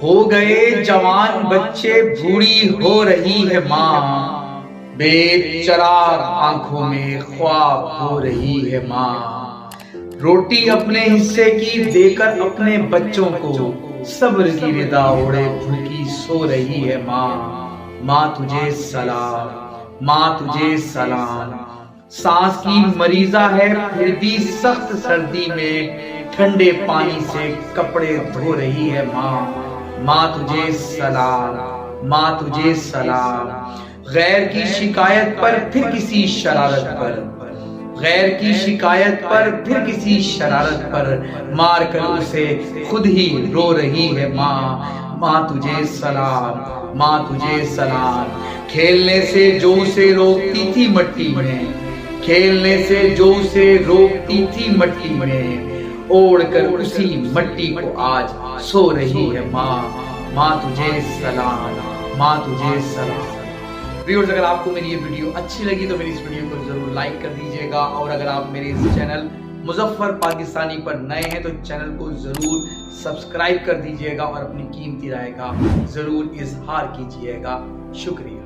ہو گئے جوان بچے بوڑھی ہو رہی ہے ماں، بے چراغ آنکھوں میں خواب ہو رہی ہے ماں، روٹی اپنے حصے کی دے کر اپنے بچوں کو صبر کی رضا اوڑے بھوکی سو رہی ہے ماں۔ ماں تجھے سلام، ماں تجھے سلام، سانس کی مریضہ ہے پھر بھی سخت سردی میں ٹھنڈے پانی سے کپڑے دھو رہی ہے ماں۔ ماں تجھے سلام، ماں تجھے سلام، غیر کی شکایت پر پھر کسی شرارت پر، غیر کی شکایت پر پھر کسی شرارت پر مار کر اسے خود ہی رو رہی ہے ماں۔ ماں تجھے سلام، ماں تجھے سلام، کھیلنے سے جو اسے روکتی تھی مٹی میں، کھیلنے سے جو اسے روکتی تھی مٹی میں، اوڑھ کر اسی مٹی کو آج سو رہی ہے ماں۔ ماں تجھے سلام، ماں تجھے سلام۔ ویورز، اگر آپ کو میری یہ ویڈیو اچھی لگی تو میری اس ویڈیو کو ضرور لائک کر دیجئے گا، اور اگر آپ میرے اس چینل مظفر پاکستانی پر نئے ہیں تو چینل کو ضرور سبسکرائب کر دیجئے گا اور اپنی قیمتی رائے کا ضرور اظہار کیجئے گا۔ شکریہ۔